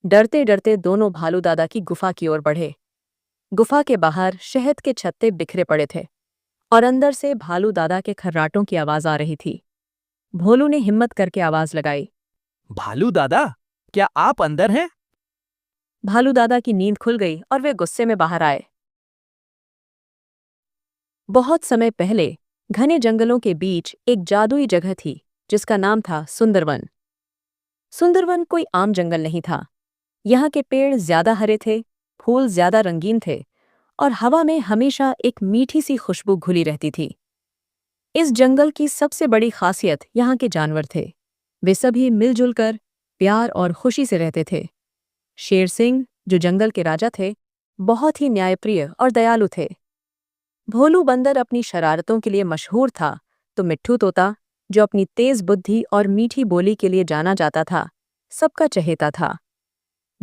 डरते डरते दोनों भालू दादा की गुफा की ओर बढ़े। गुफा के बाहर शहद के छत्ते बिखरे पड़े थे और अंदर से भालू दादा के खर्राटों की आवाज आ रही थी। भोलू ने हिम्मत करके आवाज लगाई। भालू दादा, क्या आप अंदर हैं? भालू दादा की नींद खुल गई और वे गुस्से में बाहर आए। बहुत समय पहले घने जंगलों के बीच एक जादुई जगह थी जिसका नाम था सुंदरवन। सुंदरवन कोई आम जंगल नहीं था। यहाँ के पेड़ ज्यादा हरे थे, फूल ज्यादा रंगीन थे और हवा में हमेशा एक मीठी सी खुशबू घुली रहती थी। इस जंगल की सबसे बड़ी खासियत यहाँ के जानवर थे। वे सभी मिलजुल कर प्यार और खुशी से रहते थे। शेर सिंह, जो जंगल के राजा थे, बहुत ही न्यायप्रिय और दयालु थे। भोलू बंदर अपनी शरारतों के लिए मशहूर था, तो मिट्ठू तोता, जो अपनी तेज बुद्धि और मीठी बोली के लिए जाना जाता था, सबका चहेता था।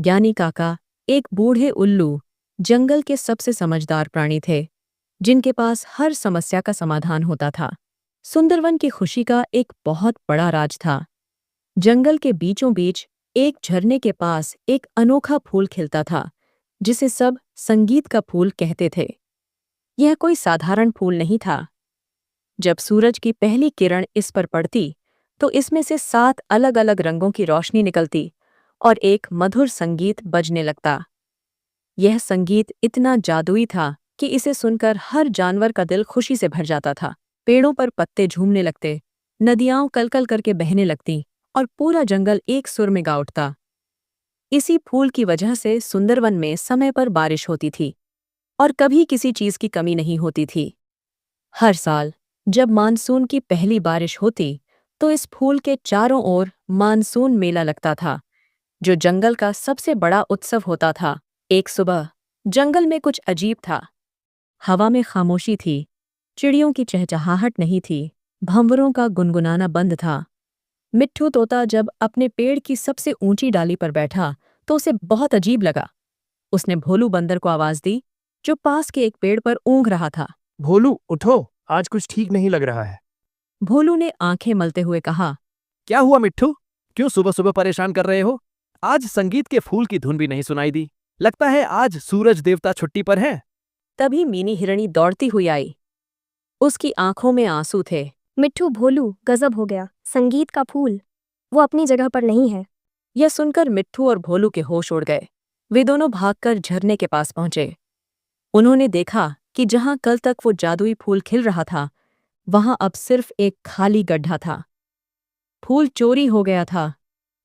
ज्ञानी काका, एक बूढ़े उल्लू, जंगल के सबसे समझदार प्राणी थे, जिनके पास हर समस्या का समाधान होता था। सुंदरवन की खुशी का एक बहुत बड़ा राज था। जंगल के बीचों बीच एक झरने के पास एक अनोखा फूल खिलता था, जिसे सब संगीत का फूल कहते थे। यह कोई साधारण फूल नहीं था। जब सूरज की पहली किरण इस पर पड़ती, तो इसमें से 7 अलग-अलग रंगों की रोशनी निकलती और एक मधुर संगीत बजने लगता। यह संगीत इतना जादुई था कि इसे सुनकर हर जानवर का दिल खुशी से भर जाता था। पेड़ों पर पत्ते झूमने लगते, नदियां कलकल करके बहने लगतीं और पूरा जंगल एक सुर में गा उठता। इसी फूल की वजह से सुंदरवन में समय पर बारिश होती थी और कभी किसी चीज की कमी नहीं होती थी। हर साल जब मानसून की पहली बारिश होती, तो इस फूल के चारों ओर मानसून मेला लगता था, जो जंगल का सबसे बड़ा उत्सव होता था। एक सुबह जंगल में कुछ अजीब था। हवा में खामोशी थी, चिड़ियों की चहचहाहट नहीं थी, भंवरों का गुनगुनाना बंद था। मिट्ठू तोता जब अपने पेड़ की सबसे ऊंची डाली पर बैठा, तो उसे बहुत अजीब लगा। उसने भोलू बंदर को आवाज दी, जो पास के एक पेड़ पर ऊँघ रहा था। भोलू, उठो, आज कुछ ठीक नहीं लग रहा है। भोलू ने आंखें मलते हुए कहा। क्या हुआ मिट्ठू? क्यों सुबह सुबह परेशान कर रहे हो? आज संगीत के फूल की धुन भी नहीं सुनाई दी। लगता है आज सूरज देवता छुट्टी पर है। तभी मीनी हिरणी दौड़ती हुई आई। उसकी आंखों में आंसू थे। मिट्ठू, भोलू, गजब हो गया। संगीत का फूल, वो अपनी जगह पर नहीं है। यह सुनकर मिट्ठू और भोलू के होश उड़ गए। वे दोनों भागकर झरने के पास पहुंचे। उन्होंने देखा कि जहां कल तक वो जादुई फूल खिल रहा था, वहां अब सिर्फ एक खाली गड्ढा था। फूल चोरी हो गया था।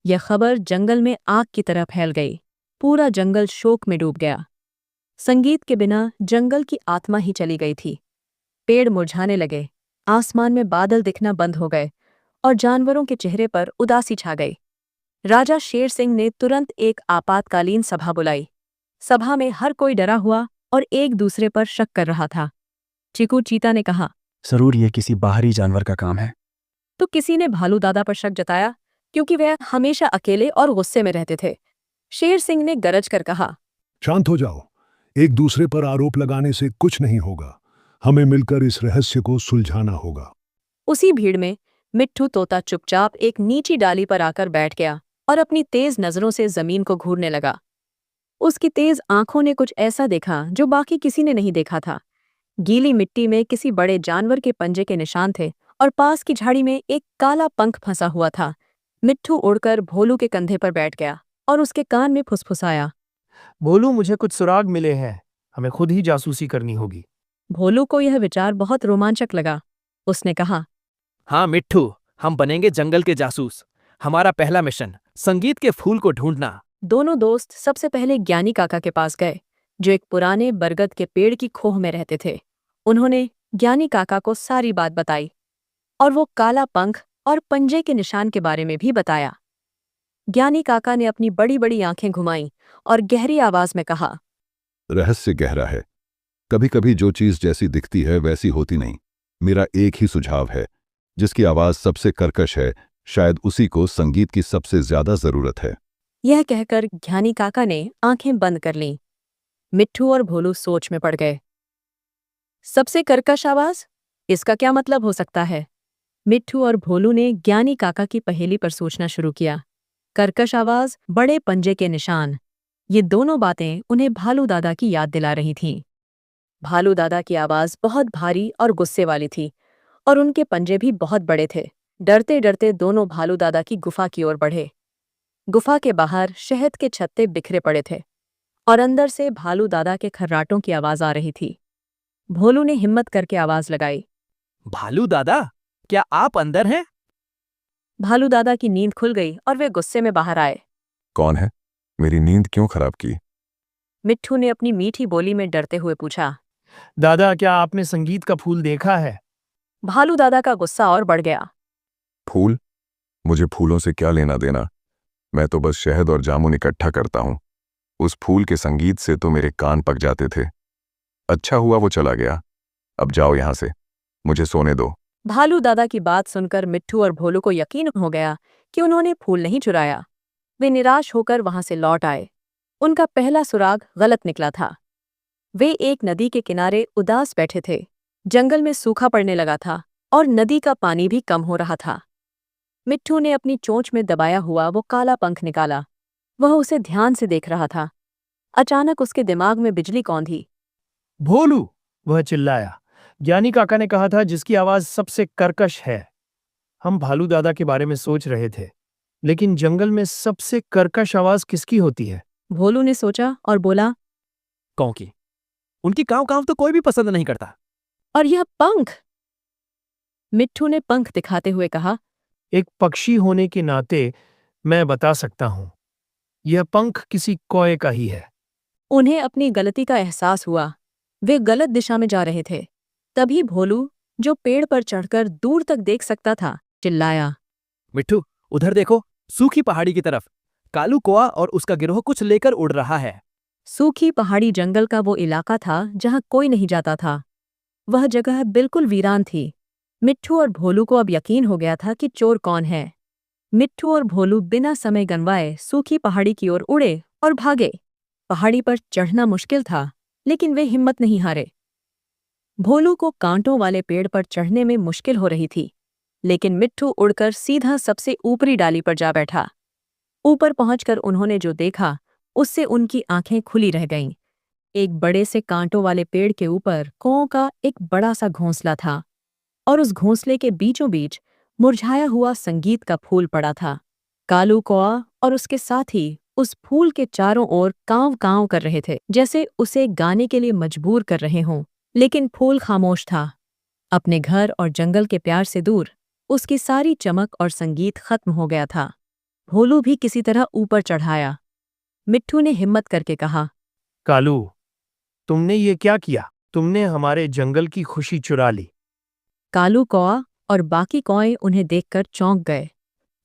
यह खबर जंगल में आग की तरह फैल गई। पूरा जंगल शोक में डूब गया। संगीत के बिना जंगल की आत्मा ही चली गई थी। पेड़ मुरझाने लगे, आसमान में बादल दिखना बंद हो गए और जानवरों के चेहरे पर उदासी छा गई। राजा शेर सिंह ने तुरंत एक आपातकालीन सभा बुलाई। सभा में हर कोई डरा हुआ और एक दूसरे पर शक कर रहा था। चिकू चीता ने कहा, जरूर ये किसी बाहरी जानवर का काम है। तो किसी ने भालू दादा पर शक जताया, क्योंकि वह हमेशा अकेले और गुस्से में रहते थे। शेर सिंह ने गरज कर कहा, शांत हो जाओ। एक दूसरे पर आरोप लगाने से कुछ नहीं होगा। हमें मिलकर इस रहस्य को सुलझाना होगा। उसी भीड़ में मिट्ठू तोता चुपचाप एक नीची डाली पर आकर बैठ गया और अपनी तेज नजरों से जमीन को घूरने लगा। उसकी तेज आंखों ने कुछ ऐसा देखा जो बाकी किसी ने नहीं देखा था। गीली मिट्टी में किसी बड़े जानवर के पंजे के निशान थे और पास की झाड़ी में एक काला पंख फंसा हुआ था। मिट्ठू उड़कर भोलू के कंधे पर बैठ गया और उसके कान में फुसफुसाया। भोलू, मुझे कुछ सुराग मिले हैं। हमें खुद ही जासूसी करनी होगी। भोलू को यह विचार बहुत रोमांचक लगा। उसने कहा, हाँ मिट्ठू, हम बनेंगे जंगल के जासूस। हमारा पहला मिशन संगीत के फूल को ढूंढना। दोनों दोस्त सबसे पहले ज्ञानी काका के पास गए, जो एक पुराने बरगद के पेड़ की खोह में रहते थे। उन्होंने ज्ञानी काका को सारी बात बताई और वो काला पंख और पंजे के निशान के बारे में भी बताया। ज्ञानी काका ने अपनी बड़ी बड़ी आंखें घुमाईं और गहरी आवाज में कहा, रहस्य गहरा है। कभी कभी जो चीज जैसी दिखती है वैसी होती नहीं। मेरा एक ही सुझाव है, जिसकी आवाज सबसे कर्कश है, शायद उसी को संगीत की सबसे ज्यादा जरूरत है। यह कहकर ज्ञानी काका ने आंखें बंद कर लीं। मिट्ठू और भोलू सोच में पड़ गए। सबसे कर्कश आवाज, इसका क्या मतलब हो सकता है? मिट्ठू और भोलू ने ज्ञानी काका की पहेली पर सोचना शुरू किया। कर्कश आवाज, बड़े पंजे के निशान, ये दोनों बातें उन्हें भालू दादा की याद दिला रही थीं। भालू दादा की आवाज बहुत भारी और गुस्से वाली थी और उनके पंजे भी बहुत बड़े थे। डरते डरते दोनों भालू दादा की गुफा की ओर बढ़े। गुफा के बाहर शहद के छत्ते बिखरे पड़े थे और अंदर से भालू दादा के खर्राटों की आवाज आ रही थी। भोलू ने हिम्मत करके आवाज लगाई। भालू दादा, क्या आप अंदर हैं? भालू दादा की नींद खुल गई और वे गुस्से में बाहर आए। कौन है? मेरी नींद क्यों खराब की? मिट्ठू ने अपनी मीठी बोली में डरते हुए पूछा। दादा, क्या आपने संगीत का फूल देखा है? भालू दादा का गुस्सा और बढ़ गया। फूल? मुझे फूलों से क्या लेना देना? मैं तो बस शहद और जामुन इकट्ठा करता हूं। उस फूल के संगीत से तो मेरे कान पक जाते थे। अच्छा हुआ वो चला गया। अब जाओ यहां से, मुझे सोने दो। भालू दादा की बात सुनकर मिट्ठू और भोलू को यकीन हो गया कि उन्होंने फूल नहीं चुराया। वे निराश होकर वहां से लौट आए। उनका पहला सुराग गलत निकला था। वे एक नदी के किनारे उदास बैठे थे। जंगल में सूखा पड़ने लगा था और नदी का पानी भी कम हो रहा था। मिट्ठू ने अपनी चोंच में दबाया हुआ वो काला पंख निकाला। वह उसे ध्यान से देख रहा था। अचानक उसके दिमाग में बिजली कौंधी। भोलू, वह चिल्लाया। ज्ञानी काका ने कहा था जिसकी आवाज सबसे कर्कश है। हम भालू दादा के बारे में सोच रहे थे, लेकिन जंगल में सबसे कर्कश आवाज किसकी होती है? भोलू ने सोचा और बोला, कौं की। उनकी कांव कांव तो कोई भी पसंद नहीं करता। और यह पंख? मिट्ठू ने पंख दिखाते हुए कहा। एक पक्षी होने के नाते मैं बता सकता हूं, यह पंख किसी कौए का ही है। उन्हें अपनी गलती का एहसास हुआ। वे गलत दिशा में जा रहे थे। तभी भोलू, जो पेड़ पर चढ़कर दूर तक देख सकता था, चिल्लाया। मिट्ठू, उधर देखो, सूखी पहाड़ी की तरफ कालू कोआ और उसका गिरोह कुछ लेकर उड़ रहा है। सूखी पहाड़ी जंगल का वो इलाका था जहां कोई नहीं जाता था। वह जगह बिल्कुल वीरान थी। मिट्ठू और भोलू को अब यकीन हो गया था कि चोर कौन है। मिट्ठू और भोलू बिना समय गंवाए सूखी पहाड़ी की ओर उड़े और भागे। पहाड़ी पर चढ़ना मुश्किल था, लेकिन वे हिम्मत नहीं हारे। भोलू को कांटों वाले पेड़ पर चढ़ने में मुश्किल हो रही थी, लेकिन मिट्ठू उड़कर सीधा सबसे ऊपरी डाली पर जा बैठा। ऊपर पहुंचकर उन्होंने जो देखा, उससे उनकी आंखें खुली रह गईं। एक बड़े से कांटों वाले पेड़ के ऊपर कौओं का एक बड़ा सा घोंसला था और उस घोंसले के बीचों बीच मुरझाया हुआ संगीत का फूल पड़ा था। कालू कौआ और उसके साथी उस फूल के चारों ओर कांव कांव कर रहे थे, जैसे उसे गाने के लिए मजबूर कर रहे हों। लेकिन फूल खामोश था। अपने घर और जंगल के प्यार से दूर उसकी सारी चमक और संगीत खत्म हो गया था। भोलू भी किसी तरह ऊपर चढ़ाया। मिट्ठू ने हिम्मत करके कहा, कालू, तुमने ये क्या किया? तुमने हमारे जंगल की खुशी चुरा ली। कालू कौआ और बाकी कौए उन्हें देखकर चौंक गए।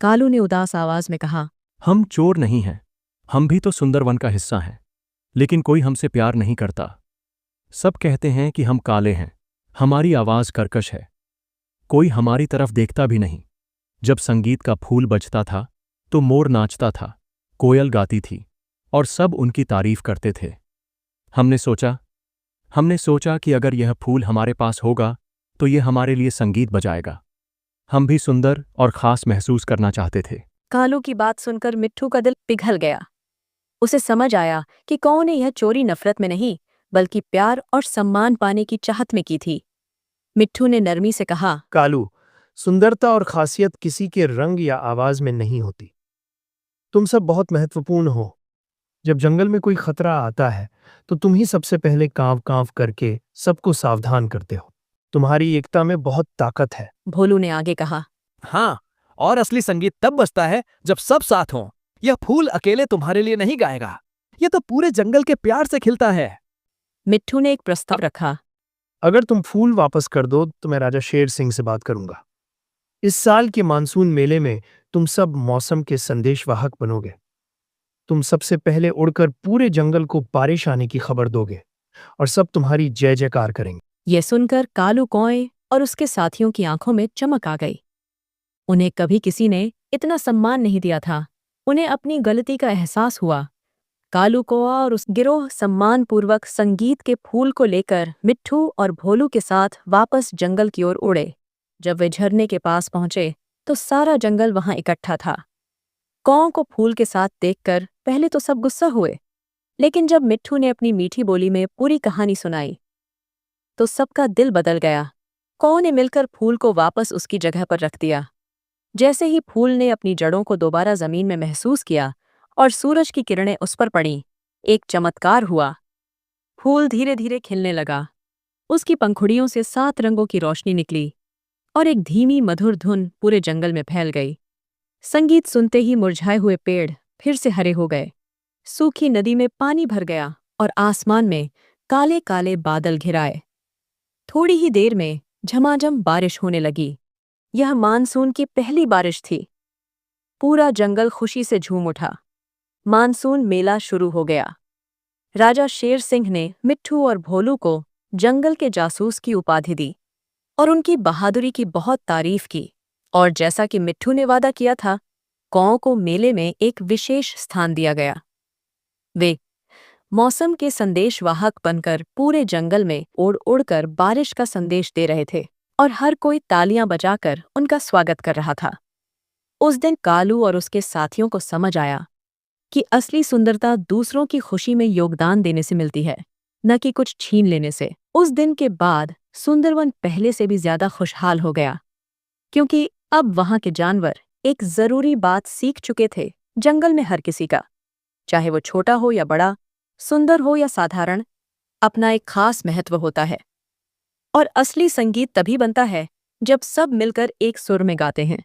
कालू ने उदास आवाज में कहा, हम चोर नहीं हैं। हम भी तो सुंदरवन का हिस्सा हैं, लेकिन कोई हमसे प्यार नहीं करता। सब कहते हैं कि हम काले हैं, हमारी आवाज कर्कश है। कोई हमारी तरफ देखता भी नहीं। जब संगीत का फूल बजता था तो मोर नाचता था, कोयल गाती थी और सब उनकी तारीफ करते थे। हमने सोचा कि अगर यह फूल हमारे पास होगा तो यह हमारे लिए संगीत बजाएगा। हम भी सुंदर और खास महसूस करना चाहते थे। कालू की बात सुनकर मिट्ठू का दिल पिघल गया। उसे समझ आया कि कौओं ने यह चोरी नफरत में नहीं, बल्कि प्यार और सम्मान पाने की चाहत में की थी। मिट्ठू ने नरमी से कहा, कालू, सुंदरता और खासियत किसी के रंग या आवाज में नहीं होती। तुम सब बहुत महत्वपूर्ण हो। जब जंगल में कोई खतरा आता है तो तुम ही सबसे पहले कांव कांव करके सबको सावधान करते हो। तुम्हारी एकता में बहुत ताकत है। भोलू ने आगे कहा। हाँ, और असली संगीत तब बजता है जब सब साथ हों। यह फूल अकेले तुम्हारे लिए नहीं गाएगा, यह तो पूरे जंगल के प्यार से खिलता है। मिट्ठू ने एक प्रस्ताव रखा। अगर तुम फूल वापस कर दो तो मैं राजा शेर सिंह से बात करूंगा। इस साल के मानसून मेले में तुम सब मौसम के संदेशवाहक बनोगे। तुम सबसे पहले उड़कर पूरे जंगल को बारिश आने की खबर दोगे और सब तुम्हारी जय जयकार करेंगे। यह सुनकर कालू कौए और उसके साथियों की आंखों में चमक आ गई। उन्हें कभी किसी ने इतना सम्मान नहीं दिया था। उन्हें अपनी गलती का एहसास हुआ। कालू कौआ और उस गिरोह सम्मानपूर्वक संगीत के फूल को लेकर मिट्ठू और भोलू के साथ वापस जंगल की ओर उड़े। जब वे झरने के पास पहुंचे तो सारा जंगल वहां इकट्ठा था। कौओं को फूल के साथ देखकर पहले तो सब गुस्सा हुए, लेकिन जब मिट्ठू ने अपनी मीठी बोली में पूरी कहानी सुनाई तो सबका दिल बदल गया। कौओं ने मिलकर फूल को वापस उसकी जगह पर रख दिया। जैसे ही फूल ने अपनी जड़ों को दोबारा जमीन में महसूस किया और सूरज की किरणें उस पर पड़ीं, एक चमत्कार हुआ। फूल धीरे धीरे खिलने लगा। उसकी पंखुड़ियों से 7 रंगों की रोशनी निकली और एक धीमी मधुर धुन पूरे जंगल में फैल गई। संगीत सुनते ही मुरझाए हुए पेड़ फिर से हरे हो गए। सूखी नदी में पानी भर गया और आसमान में काले काले बादल घिराए। थोड़ी ही देर में झमाझम बारिश होने लगी। यह मानसून की पहली बारिश थी। पूरा जंगल खुशी से झूम उठा। मानसून मेला शुरू हो गया। राजा शेर सिंह ने मिट्ठू और भोलू को जंगल के जासूस की उपाधि दी और उनकी बहादुरी की बहुत तारीफ की। और जैसा कि मिट्ठू ने वादा किया था, कौओं को मेले में एक विशेष स्थान दिया गया। वे मौसम के संदेशवाहक बनकर पूरे जंगल में उड़ उड़कर बारिश का संदेश दे रहे थे और हर कोई तालियां बजाकर उनका स्वागत कर रहा था। उस दिन कालू और उसके साथियों को समझ आया कि असली सुंदरता दूसरों की खुशी में योगदान देने से मिलती है, न कि कुछ छीन लेने से। उस दिन के बाद सुंदरवन पहले से भी ज्यादा खुशहाल हो गया, क्योंकि अब वहां के जानवर एक जरूरी बात सीख चुके थे। जंगल में हर किसी का, चाहे वो छोटा हो या बड़ा, सुंदर हो या साधारण, अपना एक खास महत्व होता है। और असली संगीत तभी बनता है जब सब मिलकर एक सुर में गाते हैं।